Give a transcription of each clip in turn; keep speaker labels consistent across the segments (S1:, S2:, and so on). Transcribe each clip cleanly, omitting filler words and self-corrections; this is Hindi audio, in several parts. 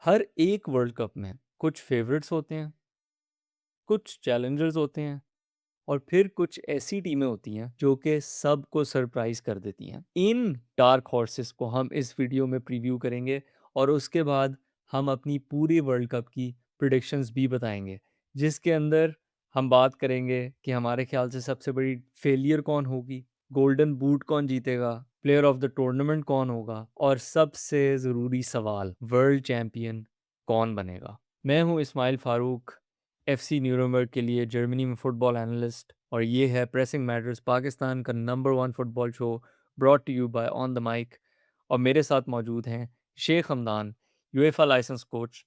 S1: हर एक वर्ल्ड कप में कुछ फेवरेट्स होते हैं, कुछ चैलेंजर्स होते हैं और फिर कुछ ऐसी टीमें होती हैं जो कि सबको सरप्राइज कर देती हैं। इन डार्क हॉर्सेस को हम इस वीडियो में प्रीव्यू करेंगे और उसके बाद हम अपनी पूरी वर्ल्ड कप की प्रिडिक्शंस भी बताएंगे, जिसके अंदर हम बात करेंगे कि हमारे ख्याल से सबसे बड़ी फेलियर कौन होगी, गोल्डन बूट कौन जीतेगा, प्लेयर ऑफ द टूर्नामेंट कौन होगा और सबसे ज़रूरी सवाल, वर्ल्ड चैम्पियन कौन बनेगा। मैं हूं इस्माइल फारूक, एफसी न्यूरमबर्ग के लिए जर्मनी में फुटबॉल एनालिस्ट, और ये है प्रेसिंग मैटर्स, पाकिस्तान का number 1 football show, brought to you by on the mic. और मेरे साथ मौजूद हैं Sheikh Hamdan, UEFA licence coach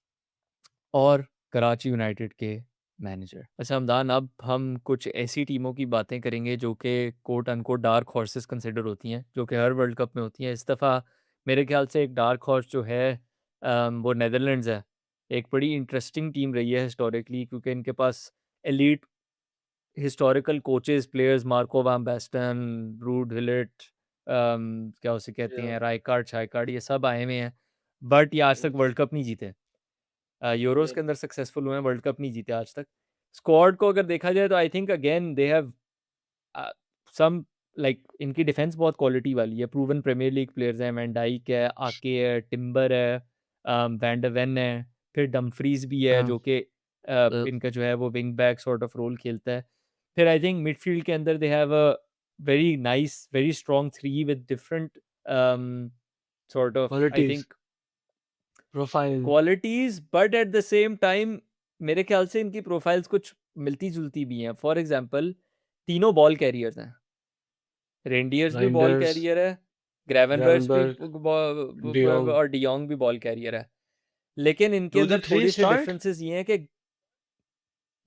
S1: और कराची यूनाइटेड के मैनेजर। अच्छा हमदान, अब हम कुछ ऐसी टीमों की बातें करेंगे जो कि quote unquote dark horses consider होती हैं, जो कि हर वर्ल्ड कप में होती हैं। इस दफ़ा मेरे ख्याल से एक डार्क हॉर्स जो है वो नेदरलैंड्स है। एक बड़ी इंटरेस्टिंग टीम रही है हिस्टोरिकली, क्योंकि इनके पास elite historical coaches, players, Marco van Basten, Ruud हिलेट, क्या उसे कहते
S2: Yeah.
S1: हैं, राइकार्ड शाइकार्ड, ये सब आए हुए हैं। बट ये आज तक
S2: Yes.
S1: वर्ल्ड कप नहीं जीते। Euros
S2: Yep.
S1: के अंदर सक्सेसफुल हुए हैं, वर्ल्ड कप नहीं जीते आज तक। स्क्वाड को अगर देखा जाए तो I think again they have some, like इनकी डिफेंस बहुत क्वालिटी वाली है। प्रूवन प्रीमियर लीग प्लेयर्स हैं, वैन डाइक है, आके है, टिम्बर है, वैन डर वेन है, फिर डमफ्रीज भी है
S2: हाँ,
S1: जो कि
S2: yep.
S1: इनका जो है वो wing back sort of role खेलता है। फिर आई थिंक मिडफील्ड के अंदर they have a very nice, very strong three with different sort of, I
S2: Qualities,
S1: think,
S2: profile.
S1: Qualities, but at the same time मेरे ख्याल से इनकी प्रोफाइल्स कुछ मिलती जुलती भी हैं। फॉर एग्जांपल, तीनों बॉल कैरियर्स हैं। रेंडियर्स भी बॉल
S2: Reinders,
S1: कैरियर है, ग्रेवनबर्च भी
S2: Gravenberg, De Jong.
S1: और डियोंग भी बॉल कैरियर है। लेकिन इनके
S2: Do the
S1: अंदर
S2: three
S1: थोड़े से
S2: start?
S1: डिफरेंसेस ये हैं कि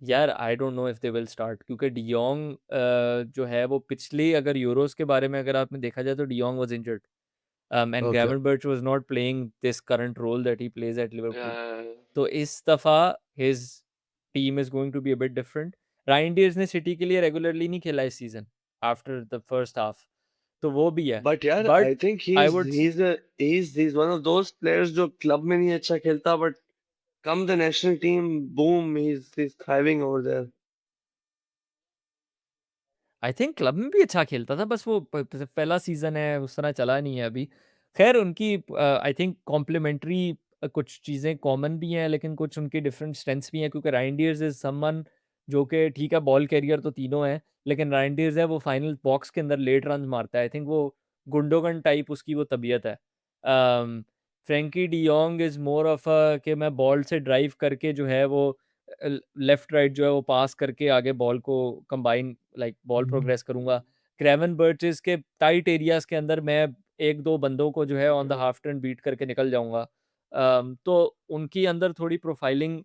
S1: यार I don't know if they will start, क्योंकि डियोंग जो है वो पिछली, अगर यूरोस के बारे में अगर आपने देखा जाए तो de Jong was injured, and
S2: Okay.
S1: Gravenberch was not playing this current role that he plays at Liverpool.
S2: Yeah.
S1: तो इस दफ़ा his team is going to be a bit different. Ryan dears ने सिटी के लिए रेगुलरली नहीं खेला इस season after the first half, तो वो भी है।
S2: But yeah,
S1: but
S2: I think
S1: I
S2: he's
S1: would,
S2: he's a he's one of those players जो club में नहीं अच्छा खेलता, but come the national team, boom, he's thriving over there.
S1: I think club में भी अच्छा खेलता था, बस वो पहला सीजन है, उस तरह चला नहीं है अभी। खैर उनकी आई थिंक कॉम्प्लीमेंट्री कुछ चीज़ें कॉमन भी हैं, लेकिन कुछ उनकी डिफरेंट स्ट्रेंथ्स भी हैं, क्योंकि राइंडियर्स इज समवन जो कि ठीक है, बॉल कैरियर तो तीनों हैं, लेकिन राइंडियर्स है वो फाइनल बॉक्स के अंदर लेट रन मारता है। आई थिंक वो गुंडोगन टाइप उसकी वो तबीयत है। Frenkie de Jong is more of a कि मैं बॉल से ड्राइव करके जो है वो लेफ्ट राइट जो है वो पास करके आगे बॉल को combine, like ball
S2: Mhm.
S1: Progress करूंगा। क्रेवन बर्चेस के टाइट एरियाज के अंदर मैं एक दो बंदों को जो है on the half turn beat करके निकल जाऊंगा। तो उनकी अंदर थोड़ी प्रोफाइलिंग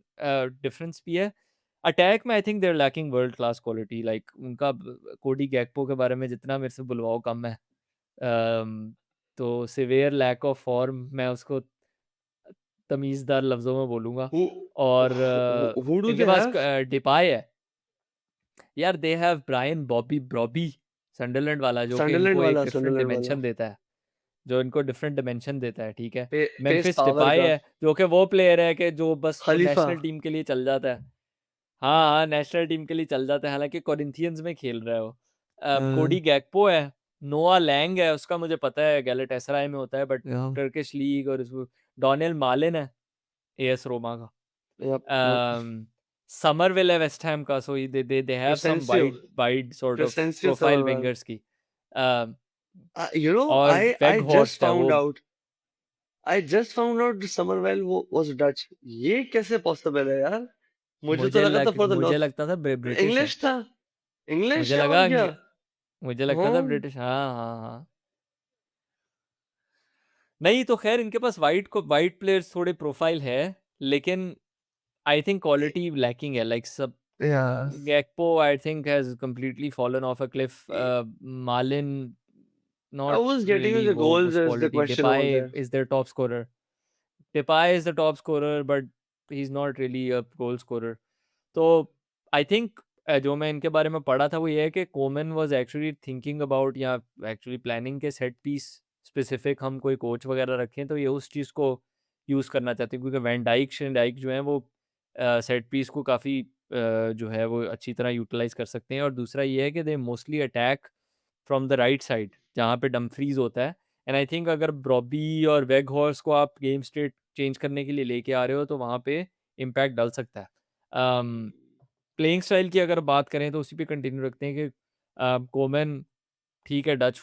S1: डिफरेंस भी है। अटैक में I think there lacking world class quality, like उनका कोडी गैक्पो के बारे में जितना मेरे से बुलवाओ कम है। तो सिवियर लैक ऑफ फॉर्म, मैं उसको तमीज़दार लफ्ज़ों में बोलूँगा।
S2: Who
S1: और
S2: who do
S1: इनके
S2: they
S1: पास
S2: have?
S1: डिपाय है। यार they have Brian Bobby Brobbey, Sunderland वाला, जो कि इनको एक डिफरेंट
S2: Sunderland वाला.
S1: डिमेंशन देता है, जो इनको डिफरेंट डिमेंशन देता है, ठीक है।
S2: Pace
S1: मेम्फिस
S2: power
S1: डिपाय
S2: का.
S1: है जो कि वो प्लेयर है कि जो बस वो
S2: Khalifa.
S1: नेशनल टीम के लिए चल जाता है। हाँ, हाँ, नेशनल टीम के लिए चल जाता है, हालाँकि कोरिंथियंस में खेल रहा है वो।
S2: Uh,
S1: कोडी गैक्पो है, नोआ लैंग है, उसका मुझे पता है गैलातासराय में होता है, बट
S2: yeah.
S1: टर्किश लीग और उसमें डोनियल मालिन है, एएस रोमा का।
S2: Yep. Yep.
S1: um, Somerville है वेस्ट हैम का, सो they have some
S2: Crescencio.
S1: wide sort of
S2: Crescencio
S1: profile
S2: Summerville.
S1: Wingers की। um,
S2: You know,
S1: और
S2: I just
S1: वेगहॉर्स्ट है
S2: found
S1: वो।
S2: out. I just found out Summerville was Dutch. ये कैसे possible है यार? मुझे तो लगा था for the
S1: मुझे
S2: North.
S1: लगता था ब्रिटिश है।
S2: English था. English
S1: मुझे
S2: है
S1: लगा
S2: और क्या?
S1: मुझे लगता था
S2: हाँ.
S1: ब्रिटिश, हाँ हाँ हाँ। नहीं तो खैर इनके पास वाइट प्लेयर्स थोड़े प्रोफाइल है, लेकिन आई थिंक क्वालिटी लैकिंग है, लाइक सब।
S2: Yeah.
S1: Gakpo I think has completely fallen off a cliff. Malin
S2: I
S1: not
S2: was getting you
S1: really
S2: the
S1: वो
S2: goals
S1: उस
S2: as the
S1: quality.
S2: question over
S1: Depay
S2: there.
S1: is their top scorer. Depay is the top scorer, but he's not really a goal scorer. तो आई थिंक जो मैं इनके बारे में पढ़ा था वो ये है कि Koeman was actually thinking about, या एक्चुअली प्लानिंग के सेट पीस स्पेसिफिक हम कोई कोच वगैरह रखें, तो ये उस चीज़ को यूज़ करना चाहते हैं, क्योंकि वैन डाइक, शेन डाइक जो हैं वो सेट पीस को काफ़ी जो है वो अच्छी तरह यूटिलाइज़ कर सकते हैं। और दूसरा ये है कि they mostly attack from the right side, जहाँ पे डम्फ्रीज़ होता है। एंड आई थिंक अगर ब्रॉबी और वेगहॉर्स्ट को आप गेम स्टेट चेंज करने के लिए लेके आ रहे हो, तो वहाँ पे इम्पैक्ट डल सकता है। प्लेइंग स्टाइल की अगर बात करें तो उसी पे कंटिन्यू रखते हैं कि कोमन ठीक है, डच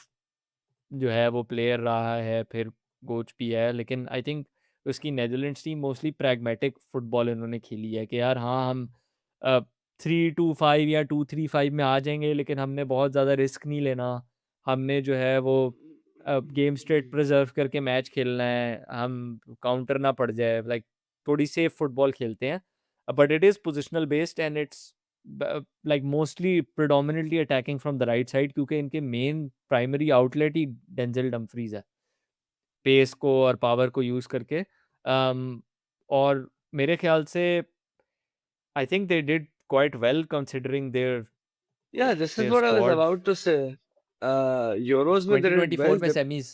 S1: जो है वो प्लेयर रहा है, फिर कोच भी है, लेकिन आई थिंक उसकी Netherlands team mostly pragmatic football इन्होंने खेली है कि यार हाँ, हम 3-2-5 या 2-3-5 में आ जाएँगे, लेकिन हमने बहुत ज़्यादा रिस्क नहीं लेना। हमने जो है वो गेम स्टेट प्रिज़र्व करके मैच खेलना है, हम काउंटर ना पड़ जाए, लाइक थोड़ी सेफ फुटबॉल खेलते हैं। But it is positional based and it's like mostly predominantly attacking from the right side, क्योंकि इनके मेन प्राइमरी आउटलेट ही डेंजल डम्फ्रीज है, पेस को और पावर को यूज करके। और मेरे ख्याल से I think they did quite well considering their
S2: Yeah, this is
S1: their
S2: what I was
S1: squad.
S2: about to say. Euros में they did well.
S1: 2024 में semis,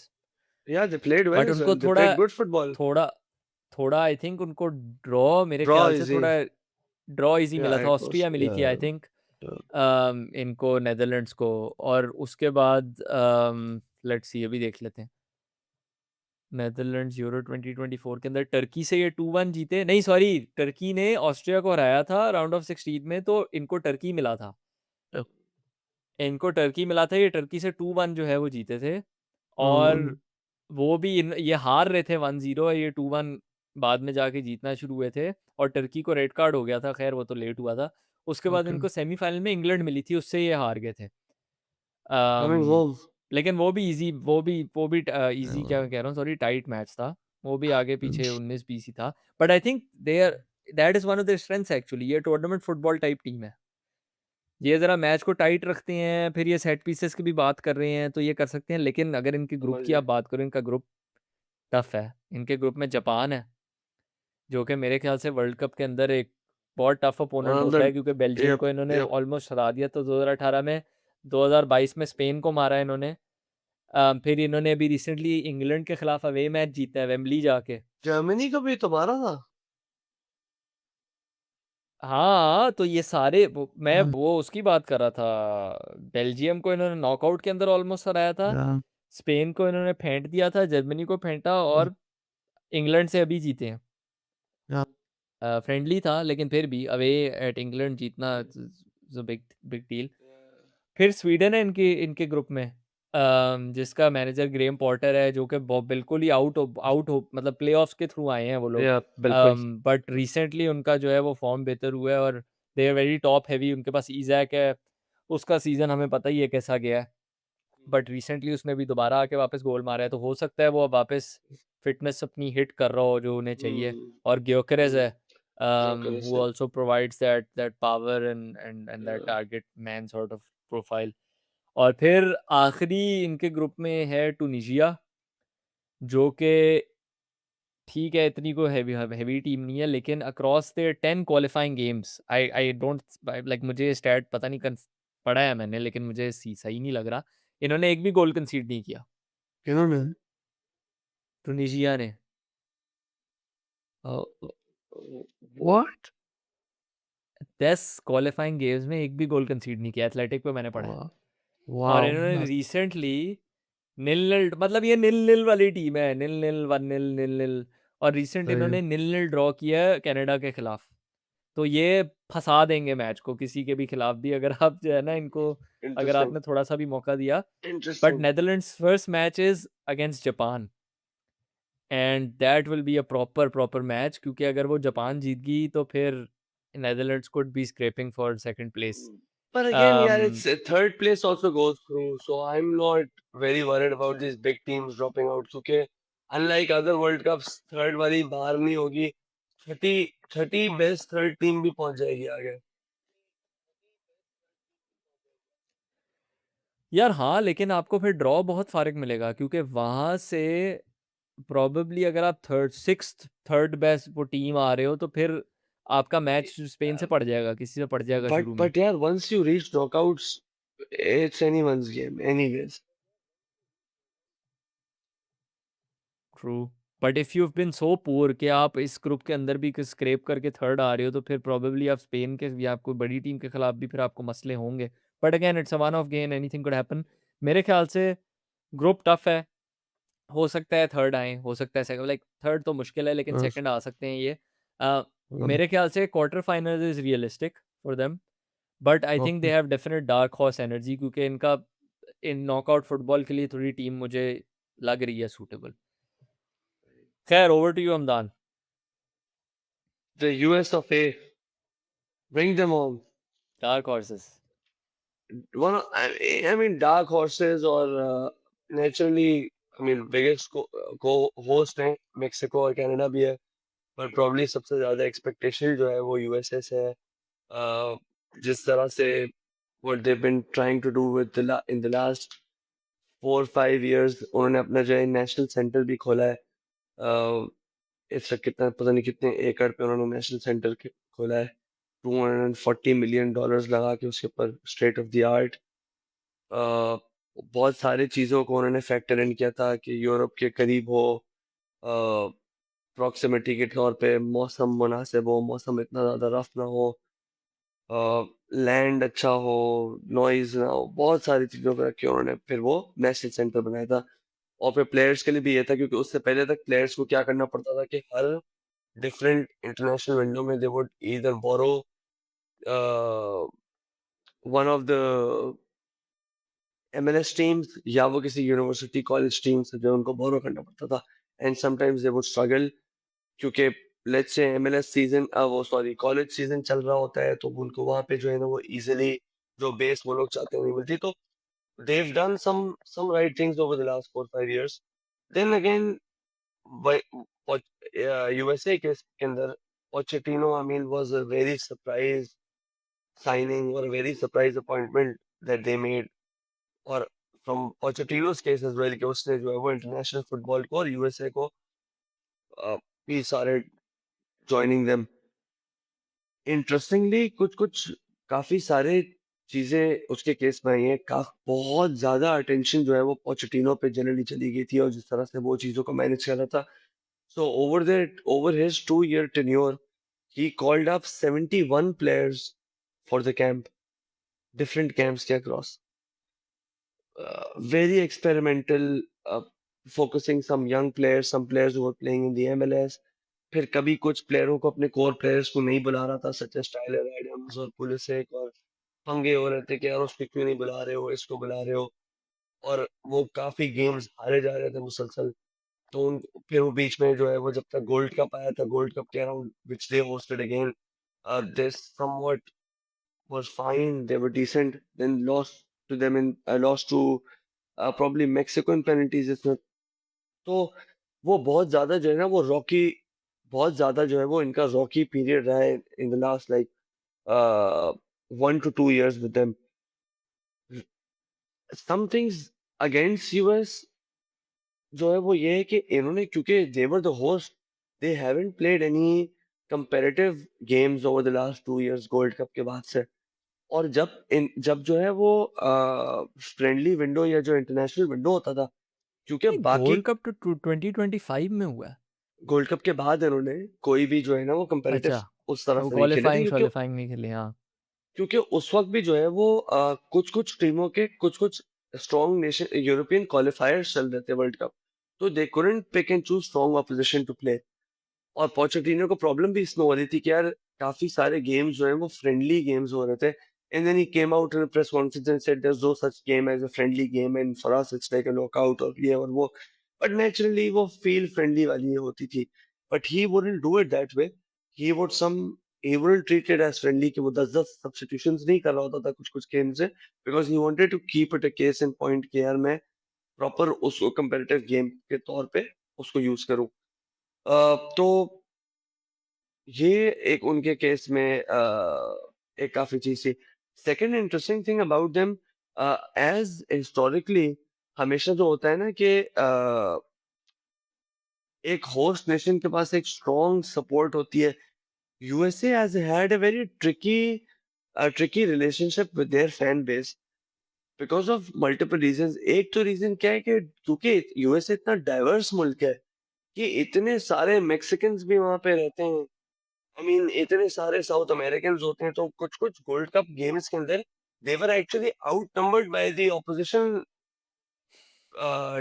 S2: Yeah, they played well
S1: but
S2: as
S1: उनको
S2: well. They
S1: थोड़ा
S2: played good football.
S1: थोड़ा थोड़ा आई थिंक उनको ड्रॉ, मेरे
S2: Draw
S1: ख्याल से थोड़ा
S2: easy.
S1: ड्रॉ इजी
S2: Yeah,
S1: मिला था,
S2: it was.
S1: ऑस्ट्रिया मिली थी
S2: Yeah.
S1: I think
S2: Yeah.
S1: इनको, नेदरलैंड्स को। और उसके बाद लेट्स सी, अभी देख लेते हैं। नेदरलैंड्स यूरो 2024 के अंदर टर्की से ये 2-1 जीते, नहीं सॉरी, टर्की ने ऑस्ट्रिया को हराया था राउंड ऑफ 16 में, तो इनको टर्की मिला था।
S2: Yeah.
S1: इनको टर्की मिला था, ये टर्की से 2-1 जो है वो जीते थे। और
S2: Mm.
S1: वो भी ये हार रहे थे 1-0, ये 2-1 बाद में जाके जीतना शुरू हुए थे। और टर्की को रेड कार्ड हो गया था, खैर वो तो लेट हुआ था। उसके बाद
S2: Okay.
S1: इनको सेमीफाइनल में इंग्लैंड मिली थी, उससे ये हार गए थे।
S2: Coming
S1: अम,
S2: home.
S1: लेकिन वो भी इजी,
S2: Yeah.
S1: क्या कह रहा हूँ, सॉरी, टाइट मैच था। वो भी आगे
S2: Mm.
S1: पीछे 19-20 ही था। But I think that is one of their strengths actually, ये टूर्नामेंट फुटबॉल टाइप टीम है। ये ज़रा मैच को टाइट रखते हैं, फिर ये सेट पीसेस की भी बात कर रहे हैं, तो ये कर सकते हैं। लेकिन अगर इनके ग्रुप
S2: समझ
S1: की
S2: गया.
S1: आप बात करो, इनका ग्रुप टफ है। इनके ग्रुप में जापान है, जो कि मेरे ख्याल से वर्ल्ड कप के अंदर एक बहुत टफ
S2: One
S1: अपोनेंट
S2: of
S1: होता है,
S2: the.
S1: क्योंकि बेल्जियम
S2: Yep.
S1: को इन्होंने
S2: Yep.
S1: ऑलमोस्ट हरा दिया तो 2018 में, 2022 में स्पेन को मारा इन्होंने। फिर इन्होंने अभी रिसेंटली इंग्लैंड के खिलाफ अवे मैच जीता है वेम्बली जाके।
S2: जर्मनी का भी तुम्हारा था.
S1: हाँ, तो ये सारे मैं वो उसकी बात कर रहा था। बेल्जियम को इन्होंने नॉकआउट के अंदर ऑलमोस्ट हराया था,
S2: Yeah.
S1: स्पेन को इन्होंने फेंट दिया था, जर्मनी को फेंटा, और इंग्लैंड से अभी जीते हैं।
S2: Yeah.
S1: फ्रेंडली था, लेकिन फिर भी अवे एट इंग्लैंड जीतना बिग बिग डील। फिर स्वीडन है इनके इनके ग्रुप में, जिसका मैनेजर ग्रेम पॉटर है, जो कि बिल्कुल ही आउट हो, मतलब प्लेऑफ्स के थ्रू आए हैं वो लोग।
S2: Yeah. बिल्कुल.
S1: बट रिसेंटली उनका जो है वो फॉर्म बेहतर हुआ है, और they are very top heavy. उनके पास इजैक है, उसका सीज़न हमें पता ही है कैसा गया है। बट रिसेंटली उसने भी दोबारा आके वापस गोल मारा है, तो हो सकता है वो अब वापस फिटनेस अपनी हिट कर रहा हो जो उन्हें चाहिए।
S2: Hmm.
S1: और ग्योकेरेस
S2: Hmm.
S1: है,
S2: Gyökeres
S1: who
S2: है.
S1: also provides that power and that
S2: Yeah.
S1: target man sort of profile। और फिर आखिरी इनके ग्रुप में है टूनिशिया, जो कि ठीक है, इतनी कोई हेवी टीम नहीं है, लेकिन across the 10 qualifying games, I I don't like, मुझे स्टैट पता नहीं, पढ़ा है मैंने, लेकिन मुझे सही नहीं लग रहा। इन्होंने एक भी गोल कंसीड नहीं किया,
S2: किन्होंने?
S1: टूनिशिया ने।
S2: What?
S1: 10 क्वालिफाइंग गेम्स में एक भी गोल कंसीड नहीं किया, एथलेटिक पे मैंने पढ़ा है।
S2: Wow.
S1: और
S2: Wow.
S1: इन्होंने
S2: That's.
S1: रिसेंटली निल निल, मतलब ये निल निल वाली टीम है, निल निल, 1-0, निल निल। और रिसेंट
S2: सही है.
S1: इन्होंने निल निल ड्रॉ किया है कनाडा के खिलाफ। तो ये फंसा देंगे मैच को किसी के भी खिलाफ भी, अगर आप जो है ना इनको, अगर
S2: Interesting.
S1: आपने थोड़ा सा भी मौका दिया। But
S2: Interesting.
S1: Netherlands first match is against Japan, and that will be a proper proper match, क्योंकि अगर वो जापान जीत गई तो फिर Netherlands could be scrapping for second place.
S2: But again, yeah, it's third place also goes through. So I'm not very worried about these big teams dropping out. क्योंकि unlike other World Cups, third वाली बाहर नहीं होगी. 30 best third team भी पहुंच जाएगी आगे.
S1: यार हाँ, लेकिन आपको फिर ड्रॉ बहुत फारिग मिलेगा, क्योंकि वहां से प्रोबेबली अगर आप थर्ड बेस्ट वो टीम आ रहे हो, तो फिर आपका मैच स्पेन से पड़ जाएगा, किसी से पड़ जाएगा शुरू में।
S2: But yeah, once you reach knockouts, it's anyone's game, anyways.
S1: True. But if you have been so poor कि आप इस ग्रुप के अंदर भी स्क्रैप करके थर्ड आ रहे हो, तो फिर प्रोबेबली आप स्पेन के या कोई बड़ी टीम के खिलाफ भी फिर आपको मसले होंगे। But again it's a one of game, anything could happen. मेरे ख्याल से ग्रुप टफ है, हो सकता है थर्ड आएँ, हो सकता है सेकंड, लाइक थर्ड तो मुश्किल है लेकिन
S2: हाँ,
S1: सेकंड आ सकते हैं ये। अ,
S2: हाँ,
S1: मेरे ख्याल से quarter finals is realistic for them, but I think they
S2: okay.
S1: Have definite dark horse energy, क्योंकि इनका इन नॉकआउट फुटबॉल के लिए थोड़ी टीम मुझे लग रही है सूटेबल। खैर, over to you Hamdan.
S2: The US of A, bring them on.
S1: Dark horses.
S2: I mean, dark horses or naturally, I mean, biggest co-host हैं मेक्सिको और कनाडा भी है, पर probably सबसे ज्यादा expectation जो है वो यूएसए से है। जिस तरह से what they've been trying to do with in the last 4 5 years, उन्होंने अपना जो है नेशनल सेंटर भी खोला है। इस कितना पता नहीं कितने एकड़ पे उन्होंने नेशनल सेंटर खोला है, $240 million लगा के उसके ऊपर स्टेट ऑफ द आर्ट। बहुत सारी चीज़ों को उन्होंने फैक्टर इन किया था कि यूरोप के करीब हो, प्रॉक्सिमिटी के तौर पे मौसम मुनासिब हो, मौसम इतना ज़्यादा रफ ना हो, लैंड अच्छा हो, नॉइज ना हो, बहुत सारी चीज़ों को रख के उन्होंने फिर वो नेशनल सेंटर बनाया था। और फिर प्लेयर्स के लिए भी ये था, क्योंकि उससे पहले तक प्लेयर्स को क्या करना पड़ता था कि हर डिफरेंट इंटरनेशनल विंडो में they would either borrow one of the MLS teams, या वो किसी यूनिवर्सिटी कॉलेज टीम से जो उनको बोरो करना पड़ता था। And sometimes they would struggle, क्योंकि लेट्स से MLS सीजन वो सॉरी कॉलेज सीजन चल रहा होता है, तो उनको वहां पे जो है ना वो इजीली जो बेस वो लोग चाहते हैं नहीं मिलती। तो they've done some right things over the last 4 5 years. Then again, USA के अंदर Pochettino, I mean, was a very surprise signing or a very surprise appointment that they made. और फ्रॉम पोचेटिनोस केस एज वेल कि उसने जो है वो इंटरनेशनल फुटबॉल को और यूएसए को भी सारे जॉइनिंग देम। इंटरेस्टिंगली कुछ कुछ काफी सारे चीजें उसके केस में आई हैं। बहुत ज्यादा अटेंशन जो है वो पोचेटिनो पे जनरली चली गई थी, और जिस तरह से वो चीजों को मैनेज कर रहा था। So over his 2 year tenure, he called up 71 players for the camp, different camps के across, very experimental, focusing some young players, some players who were playing in the MLS. फिर कभी कुछ प्लेयरों को अपने कोर प्लेयर्स को नहीं बुला रहा था, सच एज टाइलर एडम्स और पुलिसिक, और पंगे हो रहे थे कि यार उसको क्यों नहीं बुला रहे हो, इसको बुला रहे हो। और वो काफी गेम्स हारे जा रहे थे मुसलसल। तो फिर वो बीच में जो है वो जब तक गोल्ड कप आया था, गोल्ड कप के around which they hosted again, this somewhat was fine, they were decent, then lost to them in lost to probably Mexico in penalties इसमें। तो वो बहुत ज्यादा जो है ना वो रॉकी, बहुत ज्यादा जो है वो इनका रॉकी पीरियड रहा है in the last like 1 to 2 years with them. Some things against US जो है वो ये है कि इन्होंने, क्योंकि they were the host, they haven't played any competitive games over the last 2 years gold cup के बाद से। और जब जो है वो फ्रेंडली विंडो या जो इंटरनेशनल विंडो होता था, क्योंकि
S1: नहीं,
S2: बाकी
S1: गोल्ड कप तो 2025 में हुआ है।
S2: गोल्ड कप के बाद इन्होंने कोई भी जो है ना वो कंपैरेटिव
S1: अच्छा,
S2: उस तरह
S1: वो
S2: से नहीं खेले थे, क्योंकि
S1: क्वालीफाइंग नहीं खेले, हाँ।
S2: उस वक्त भी जो है वो कुछ कुछ टीमों के कुछ कुछ स्ट्रॉन्ग नेशन यूरोपियन क्वालिफायर्स चल रहे थे वर्ल्ड कप, तो they couldn't pick and choose strong opposition to play. और पोचेटिनो को प्रॉब्लम भी इसमें हो रही थी कि यार काफी सारे गेम्स जो है वो फ्रेंडली गेम्स हो रहे थे। And then he came out in press conference and said there is no such game as a friendly game, and for us it's like a knockout और ये और वो। बट नेचुरली वो फील फ्रेंडली वाली होती थी, but he wouldn't do it that way. He would some he wouldn't treat it as friendly कि वो 10 10 सब्स्टिट्यूशंस नहीं कर रहा होता था कुछ कुछ गेम से, because he wanted to keep it a case in point कि यार मैं प्रॉपर उसको कंपेटिटिव गेम के तौर पे उसको यूज करूं। तो ये एक उनके केस में एक काफी चीज थी। Second interesting thing about them, as historically हमेशा जो होता है ना कि एक होस्ट नेशन के पास एक स्ट्रॉन्ग सपोर्ट होती है। USA has had a very tricky relationship with their fan base because of multiple reasons. एक तो रीजन क्या है कि क्योंकि यूएसए इतना डाइवर्स मुल्क है कि इतने सारे मेक्सिकन्स भी वहाँ पे रहते हैं। आई मीन इतने सारे साउथ अमेरिकन्स होते हैं, तो कुछ-कुछ वर्ल्ड कप गेम्स के अंदर they were actually outnumbered by the opposition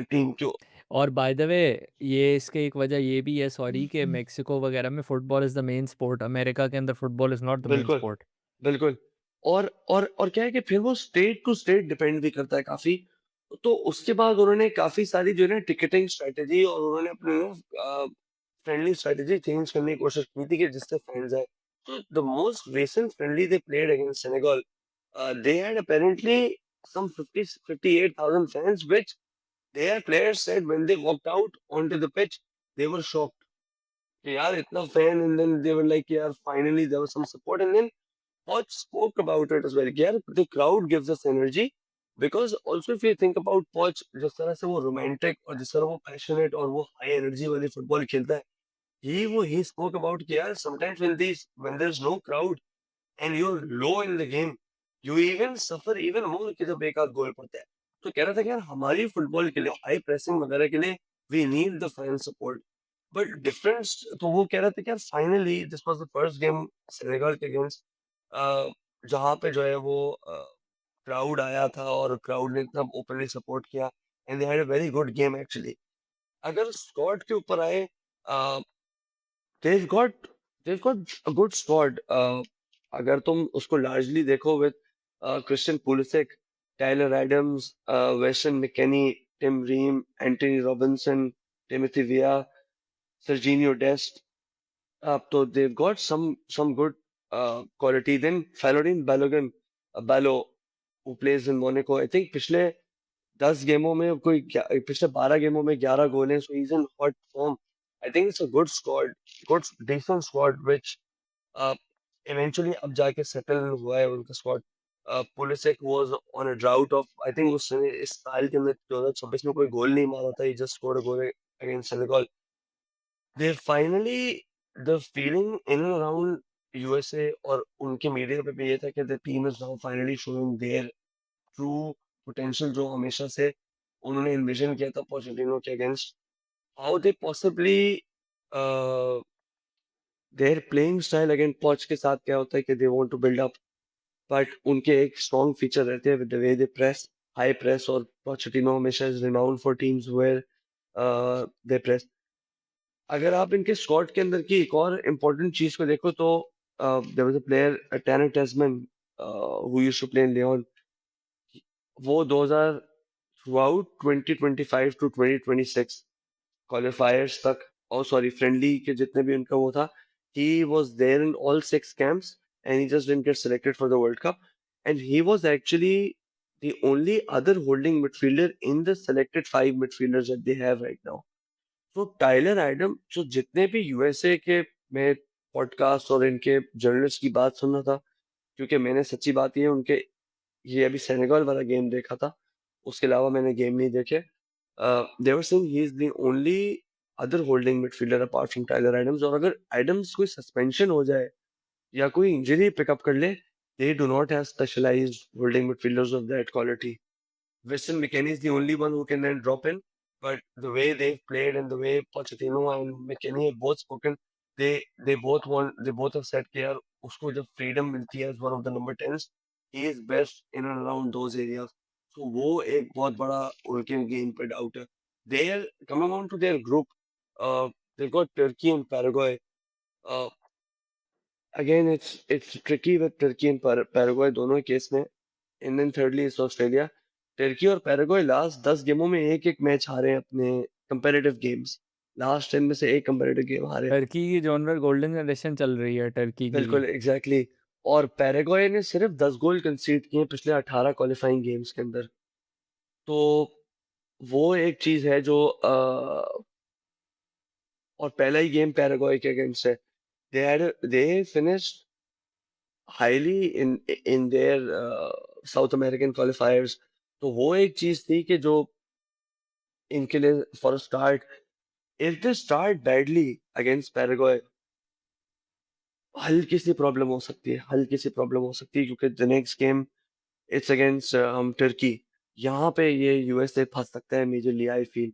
S2: team क्यों।
S1: और बाय द वे ये इसके एक वजह ये भी है सॉरी कि मेक्सिको वगैरह में football is the main sport, America के अंदर football is not the main
S2: बिल्कुल,
S1: स्पोर्ट।
S2: बिल्कुल। और क्या है कि फिर वो स्टेट टू स्टेट डिपेंड भी करता है काफ़ी। तो उसके बाद उन्होंने काफ़ी सारी जो है ना टिकटिंग स्ट्रैटेजी और उन्होंने अपने फ्रेंडली स्ट्रैटेजी चेंज करने की कोशिश की थी कि जिससे फैन्स आए। तो the most recent friendly they played against Senegal, they had apparently some 58,000 fans, which their players said when they walked out onto the pitch, they were shocked. कि यार इतना fan, and then they were like, यार finally there was some support, and then Poch spoke about it as well. कि यार the crowd gives us energy, because also if you think about Poch, जिस तरह से वो romantic और जिस तरह वो passionate और वो high energy वाली football खेलता है, he spoke about कि यार sometimes when there's no crowd and you're low in the game, you even suffer even more कि जब एक आध गोल पड़ता है। तो कह रहा था कि यार हमारी फुटबॉल के लिए हाई प्रेसिंग वगैरह के लिए we need the fan support. But difference, तो वो कह रहा था कि यार finally this was the first game Senegal के अगेंस्ट, जहाँ पे जो है वो क्राउड आया था और क्राउड ने इतना ओपनली सपोर्ट किया, and they had a very good game actually. अगर स्क्वाड के ऊपर आए, they've got they've got a good squad. अगर तुम उसको largely देखो with Christian Pulisic, Tyler Adams, Weston McKennie, Tim Ream, Anthony Robinson, Timothy Weah, Serginho Dest. So they've got some good quality. Then Florin Balogun, Balo, who plays in Monaco. I think पिछले 10 गेमों में पिछले 12 गेमों में 11 गोल हैं, so he's in hot form. I think it's a good squad, good decent squad which uh, eventually अब जाके settle हुआ है उनका squad. Pulisic was on a drought of, I think उसने इस साल के अंदर 2026 में कोई गोल नहीं मारा था, he just scored a goal against Senegal. They finally, the feeling in and around USA और उनके मीडिया पे भी ये था कि the team is now finally showing their true potential जो हमेशा से उन्होंने इन्विजन किया था पोचेटिनो के against. How they possibly their playing style again Poch के साथ क्या होता है कि they want to build up, but उनके एक स्ट्रॉन्ग फीचर रहते हैं with the way they press, high press, और पोचेटिनो हमेशा is renowned for teams where they press. अगर आप इनके स्क्वाड के अंदर की एक और इम्पोर्टेंट चीज को देखो तो there was a player Tanner Tessmann who used to play in Lyon. वो 2000 थ्रूआउट 2025 टू 2026 क्वालिफायर्स तक, और सॉरी फ्रेंडली के जितने भी उनका वो था, he was there in all 6 camps and he just didn't get selected for the World Cup, and he was actually the only other holding midfielder in the selected 5 midfielders that they have right now. तो टाइलर एडम, जो जितने भी यूएसए के मैं पॉडकास्ट और इनके जर्नलिस्ट की बात सुन रहा था, क्योंकि मैंने सच्ची बात ये उनके ये अभी सेनेगल वाला गेम देखा था, उसके अलावा मैंने गेम नहीं देखे। They were saying he is the only other holding midfielder apart from Tyler Adams, और अगर एडम्स कोई सस्पेंशन हो जाए या कोई इंजरी पिकअप कर ले, they do not have specialised holding midfielders of that quality. Weston McKennie is the only one who can then drop in, but the way they've played and the way Pochettino and McKennie have both spoken, they both have said कि यार उसको जब freedom मिलती है as one of the number 10s, he is best in and around those areas. So वो एक बहुत बड़ा उनके गेम पे डाउट है. They are coming on to their group. They've got Turkey and Paraguay. Uh, Again, it's tricky with Turkey and Paraguay दोनों केस में. And then thirdly is Australia. Turkey और पैराग्वे लास्ट 10 गेमों में एक एक मैच हारे हैं अपने कंपेरेटिव गेम्स। लास्ट 10 में से एक कंपेरेटिव गेम हारे।
S1: टर्की की जॉनर गोल्डन जनरेशन चल रही है टर्की की भी।
S2: बिल्कुल एग्जैक्टली exactly. और पैराग्वे ने सिर्फ 10 गोल कंसीड किए हैं पिछले 18 क्वालिफाइंग गेम्स के अंदर। तो वो एक चीज है जो और पहला ही गेम पैराग्वे के अगेंस्ट है। They finished highly in their south American क्वालिफायर्स। तो वो एक चीज थी कि जो इनके लिए for start, if they start badly against Paraguay, हल्की सी प्रॉब्लम हो सकती है, हल्की सी प्रॉब्लम हो सकती है, क्योंकि the next game it's against Turkey. यहाँ पे ये यूएसए फंस सकता है मेजरली, आई फील।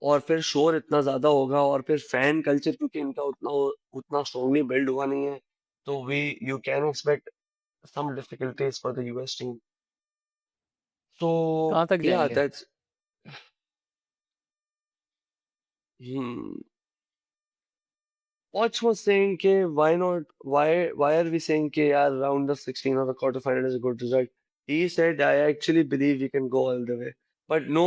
S2: और फिर शोर इतना ज्यादा होगा और फिर फैन कल्चर क्योंकि इनका उतना स्ट्रांगली बिल्ड हुआ नहीं है, तो we you can expect some difficulties for the US team. So
S1: कहाँ तक
S2: yeah,
S1: जाएंगे?
S2: that's hmm. Watch was saying ke why not why are we saying ke yaar round of 16 or the quarterfinal is a good result? He said I actually believe we can go all the way. But no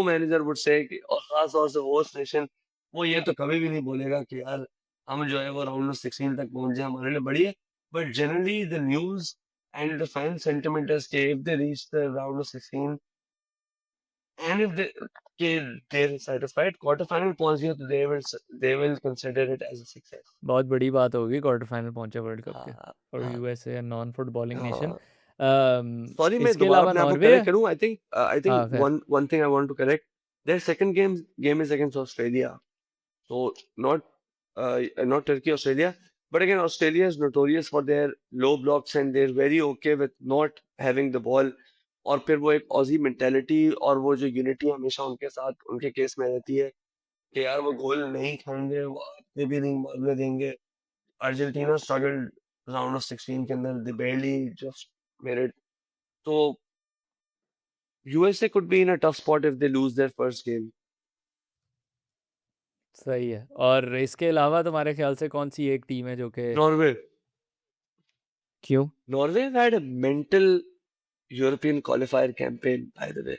S2: manager would say कि और खास तौर से host nation वो ये तो कभी भी नहीं बोलेगा कि यार हम जो है वो राउंड ऑफ 16 तक पहुंच जाए हमारे लिए बढ़िया. But generally the news and the fan sentiment is कि if they reach the round of 16 and if they're satisfied quarterfinal पहुंच गए तो they will consider it as a success.
S1: बहुत बड़ी बात होगी क्वार्टर फाइनल पहुंचे वर्ल्ड कप के
S2: हाँ
S1: फॉर
S2: हाँ
S1: यूएसए नॉन फुटबॉलिंग नेशन।
S2: हाँ. सॉरी मैं
S1: इसके
S2: दोबारा
S1: अलावा
S2: अपने आप को
S1: नॉर्वे है।
S2: करेक्ट करूं. आई थिंक
S1: हाँ फिर
S2: one thing I want to correct. Their second game is against Australia. So not not Turkey, Australia. But again, Australia is notorious for their low blocks and they're very okay with not having the ball. और फिर वो एक ऑजी मेंटेलिटी और वो जो यूनिटी हमेशा उनके साथ उनके केस में रहती है कि यार वो गोल नहीं खाएंगे, वो आपने भी नहीं मारने देंगे. अर्जेंटीना स्ट्रगल्ड राउंड ऑफ 16 के अंदर, दे बेयरली जस्ट मेड इट. तो USA could be in a tough spot if they lose their first game.
S1: सही है। और इसके अलावा तुम्हारे ख्याल से कौन सी एक टीम है जो कि
S2: नॉर्वे.
S1: क्यों?
S2: Norway had a mental European qualifier campaign bye the वे.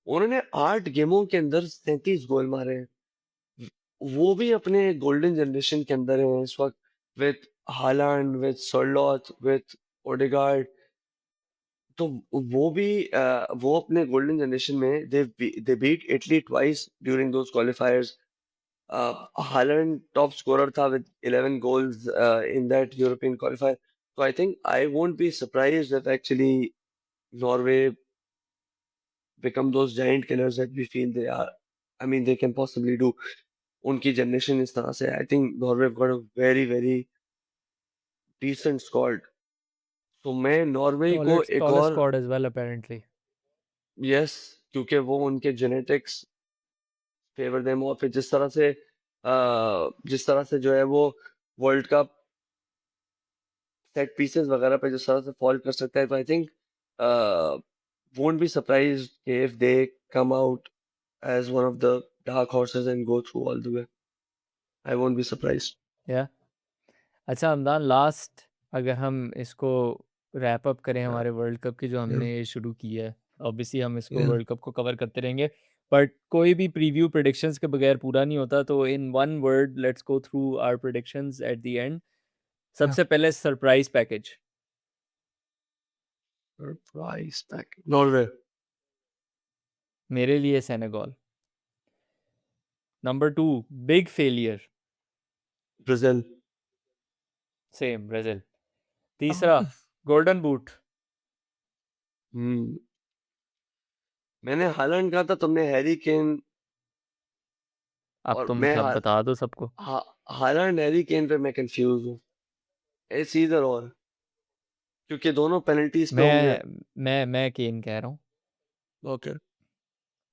S2: उन्होंने 8 गेमों के अंदर 37 गोल मारे हैं. वो भी अपने गोल्डन जनरेशन के अंदर है इस वक्त, with Haaland, with Sorloth, with Odegaard. तो वो भी वो अपने गोल्डन जनरेशन में they beat Italy twice during those qualifiers. Haaland top scorer था with 11 goals in that European qualifier. So I think I won't be surprised if actually Norway become those giant killers that we feel they are. I mean, they can possibly do. उनकी जनरेशन इस तरह से. I think Norway got a very very decent squad. तो मैं नॉर्वे को एक
S1: टॉलेस्ट
S2: और
S1: squad as well apparently.
S2: Yes, क्योंकि वो उनके जेनेटिक्स फेवर देम. और फिर जिस तरह से जो है वो वर्ल्ड कप सेट पीसेस वगैरह पे जिस तरह से फॉल कर सकता है, तो I think won't be surprised if they come out as one of the dark horses and go through all the way. I won't be surprised.
S1: या अच्छा हमदान, लास्ट अगर हम इसको रैप अप करें
S2: Yeah,
S1: हमारे वर्ल्ड कप की जो
S2: yeah,
S1: हमने ये शुरू की है, ऑब्वियसली हम इसको
S2: yeah.
S1: वर्ल्ड कप को कवर करते रहेंगे, बट कोई भी प्रीव्यू प्रेडिक्शंस के बगैर पूरा नहीं होता। तो in one word let's go through our predictions at the end.
S2: Yeah.
S1: सबसे पहले surprise package.
S2: Surprise pack. Norway.
S1: मेरे लिए Senegal. Number 2 big failure.
S2: Brazil.
S1: Same Brazil. तीसरा गोल्डन बूट।
S2: हम्म. मैंने हालैंड कहा था, तुमने हैरी केन.
S1: अब
S2: और
S1: तुम
S2: मैं
S1: सब बता दो सबको।
S2: हालैंड हैरी केन पे मैं कंफ्यूज हूँ. इट्स ईदर और, क्योंकि दोनों पेनल्टीज पे होंगे.
S1: मैं केन कह रहा हूँ।
S2: ओके.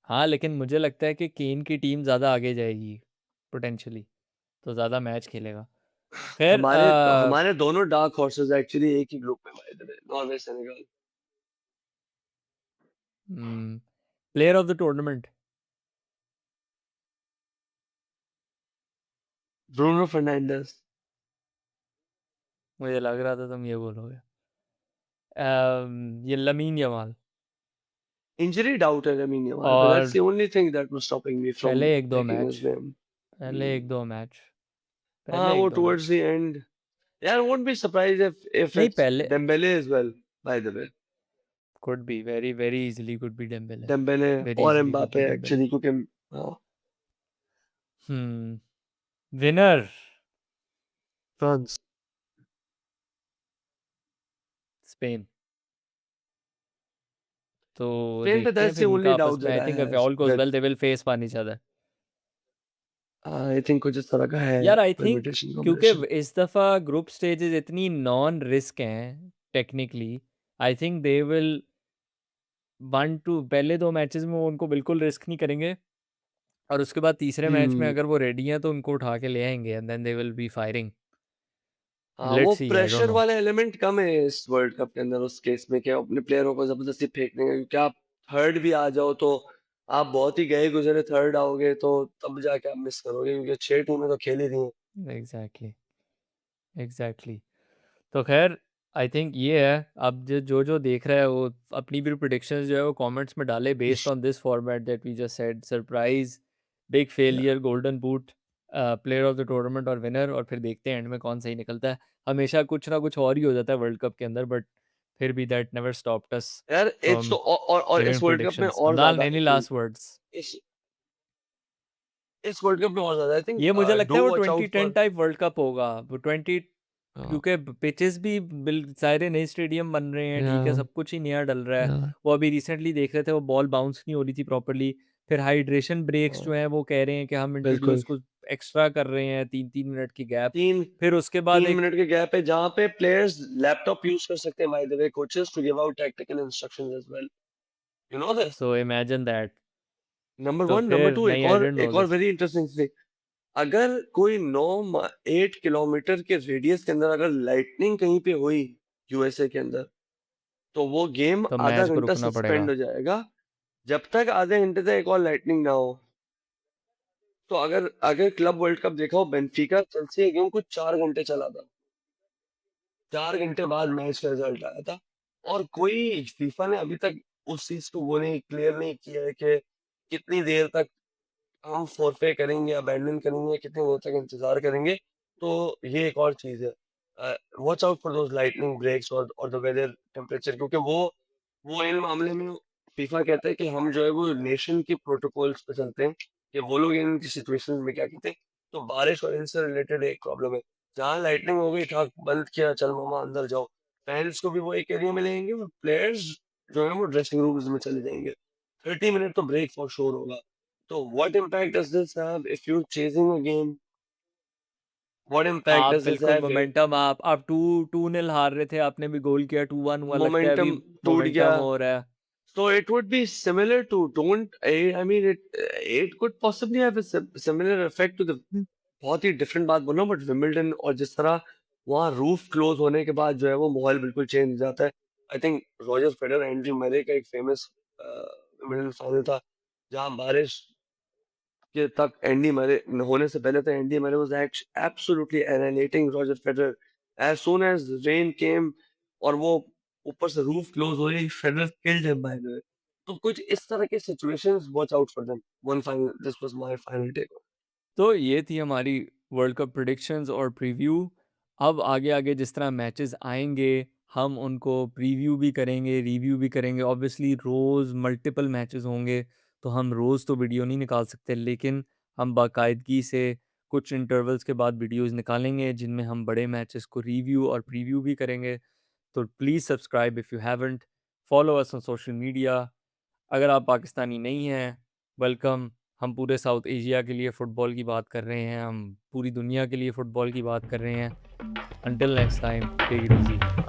S1: हाँ लेकिन मुझे लगता है कि केन की टीम ज़्यादा आगे जाएगी पोटेंशियली, तो ज़्यादा मैच खेलेगा। फिर
S2: हमारे हमारे दोनों डार्क हॉर्सेस एक्चुअली एक ही ग्रुप में by the way, Norway Senegal.
S1: Player of the tournament.
S2: Bruno Fernandes.
S1: मुझे लग रहा था तुम ये बोलोगे। ये लमीन यमाल।
S2: इंजरी डाउट है लमीन यमाल पे. दैट्स
S1: और
S2: the only thing that was stopping me from
S1: पहले एक दो
S2: टेकिंग
S1: मैच
S2: हिज नेम.
S1: पहले एक दो मैच
S2: हाँ,
S1: पहले
S2: वो
S1: एक दो
S2: टुवर्ड्स
S1: मैच
S2: द एंड. यार won't be surprised if
S1: नहीं
S2: it's
S1: पहले
S2: Dembele as well, by the way.
S1: Could be very very easily could be Dembele.
S2: Dembele
S1: very
S2: और
S1: easily could be
S2: Mbappe
S1: Dembele.
S2: Actually, क्योंकि हाँ.
S1: Winner
S2: France.
S1: स्पेन। तो
S2: स्पेन पे
S1: देखते हैं
S2: दैट्स द
S1: फिर इनका
S2: ओनली
S1: आपस
S2: डाउट
S1: में।
S2: That
S1: I
S2: I
S1: think if
S2: have,
S1: all goes
S2: that
S1: well they will phase one each other.
S2: I think कुछ इस तरह का है
S1: यार आई थिंक
S2: परम्यूटेशन
S1: क्योंकि
S2: कॉम्बिनेशन.
S1: इस दफ़ा ग्रुप स्टेजेस इतनी नॉन रिस्क हैं technically, I think they will one two पहले दो मैचेस में वो उनको बिल्कुल रिस्क नहीं करेंगे। और उसके बाद तीसरे मैच में
S2: हम्म।
S1: अगर वो रेडी हैं तो उनको उठा के ले आएंगे and then they will be firing.
S2: हाँ, वो
S1: let's see, I don't
S2: pressure
S1: know.
S2: वाला एलिमेंट कम है इस वर्ल्ड कप के अंदर उस केस में कि अपने प्लेयरों को जबरदस्ती फेंक देंगे, क्योंकि आप थर्ड भी आ जाओ तो आप बहुत ही गए गुजरे थर्ड आओगे तो तब जाके आप मिस करोगे, क्योंकि 6 टीमें तो खेल ही रही हैं।
S1: Exactly, exactly. तो खैर, आई थिंक ये है। अब जो जो देख रहा है वो अपनी भी प्रिडिक्शंस जो है वो कमेंट्स में डाले based
S2: ish-
S1: on this format that we just said. Surprise, big
S2: या,
S1: failure, golden boot, player of the tournament और विनर, और फिर देखते हैं एंड में कौन सही निकलता है। हमेशा कुछ ना कुछ और ही हो जाता है वर्ल्ड कप के अंदर, बट फिर भी दैट नेवर स्टॉप्ड अस
S2: यार इट्स तो
S1: फ्रॉम
S2: और
S1: गिविंग
S2: इस वर्ल्ड कप में
S1: प्रिडिक्शंस।
S2: और
S1: अब्दाल,
S2: ज्यादा
S1: any
S2: I think,
S1: last words?
S2: इस इस वर्ल्ड कप में और ज्यादा आई थिंक
S1: ये मुझे लगता
S2: डू
S1: है वो
S2: watch out
S1: 2010
S2: for.
S1: Type world cup होगा, वो 20, क्योंकि पिचेस भी सारे नए स्टेडियम बन रहे हैं,
S2: या
S1: ठीक है, सब कुछ ही नया डल रहा है।
S2: या
S1: वो अभी रिसेंटली देख रहे थे, वो बॉल बाउंस नहीं हो रही थी प्रॉपरली। फिर हाइड्रेशन ब्रेक्स जो हैं वो कह रहे हैं कि हम
S2: बिल्कुल।
S1: इंट्रोड्यूस कुछ एक्स्ट्रा कर रहे हैं, 3-3 मिनट की गैप।
S2: तीन
S1: फिर उसके बाद
S2: तीन
S1: एक,
S2: मिनट के गैप है जहाँ पे प्लेयर्स लैपटॉप यूज कर सकते हैं, by the way coaches to give out tactical instructions as well, you know this.
S1: So imagine that.
S2: Number
S1: तो
S2: वन, नंबर
S1: फिर
S2: टू,
S1: नहीं, आई डेंट नो
S2: एक और
S1: दिस।
S2: Very interesting thing. अगर कोई 8 किलोमीटर के रेडियस के अंदर अगर लाइटनिंग कहीं पे हुई यूएसए के अंदर, तो वो गेम
S1: तो
S2: आधा
S1: मैच को
S2: घंटा
S1: रुकना
S2: सस्पेंड
S1: पड़ेगा।
S2: हो जाएगा, जब तक आधे घंटे तक एक और लाइटनिंग ना हो। तो अगर अगर क्लब वर्ल्ड कप देखा हो, बेंफिका चेल्सी गेम कुछ 4 घंटे चला था, 4 घंटे बाद मैच का रिजल्ट आया था। और कोई फीफा ने अभी तक उस चीज को वो नहीं क्लियर नहीं किया है कि कितनी देर तक हम फोरफे करेंगे, अबैंडन करेंगे, कितनी देर तक इंतजार करेंगे। तो ये एक और चीज है, watch out for those lightning breaks और द वेदर टेम्परेचर, क्योंकि वो इन मामले में फीफा कहता है कि हम जो है वो नेशन के प्रोटोकॉल्स पे चलते हैं कि वो लोग इनकी सिचुएशन में क्या कहते हैं। तो बारिश और इनसे रिलेटेड एक प्रॉब्लम है, जहाँ लाइटनिंग हो गई था, बंद किया, चल मामा अंदर जाओ, फैंस को भी वो एक एरिया में लेंगे और प्लेयर्स जो है वो ड्रेसिंग रूम्स में चले जाएंगे। 30 मिनट तो ब्रेक फॉर श्योर होगा। So what impact does this have if you're chasing a game? What impact
S1: आप
S2: does this
S1: बिल्कुल
S2: have if
S1: मोमेंटम, आप 2-2-0 हार रहे थे, आपने भी गोल किया, 2-1 हुआ, लगता है अभी
S2: momentum टूट गया?
S1: मोमेंटम हो रहा है।
S2: So it would be similar to don't I mean it could possibly have a similar effect to the, बहुत ही डिफरेंट बात बोल रहा हूँ, बट विंबलडन और जिस तरह वहाँ रूफ क्लोज होने के बाद जो है वो माहौल बिल्कुल चेंज हो जाता है। I think Roger Federer Andy Murray का एक फेमस विंबलडन फाइनल था, जहाँ बारिश के तक एंडी मरे होने से पहले तो Andy Murray was absolutely annihilating Roger Federer. As soon as rain came और वो ऊपर से रूफ क्लोज हो गई, Federer killed him by the way. तो कुछ इस तरह के situations, watch out for them. One final, this was my final take.
S1: तो ये थी हमारी वर्ल्ड कप प्रिडिक्शंस और प्रीव्यू। अब आगे आगे जिस तरह मैचेस आएंगे, हम उनको प्रीव्यू भी करेंगे, रिव्यू भी करेंगे। ऑब्वियसली रोज़ मल्टीपल मैचेस होंगे, तो हम रोज़ तो वीडियो नहीं निकाल सकते, लेकिन हम बाकायदगी से कुछ इंटरवल्स के बाद वीडियोस निकालेंगे जिनमें हम बड़े मैचेस को रिव्यू और प्रीव्यू भी करेंगे। तो please subscribe if you haven't, follow us on social media. अगर आप पाकिस्तानी नहीं हैं, वेलकम। हम पूरे साउथ एशिया के लिए फ़ुटबॉल की बात कर रहे हैं, हम पूरी दुनिया के लिए फ़ुटबॉल की बात कर रहे हैं। Until next time, take it easy.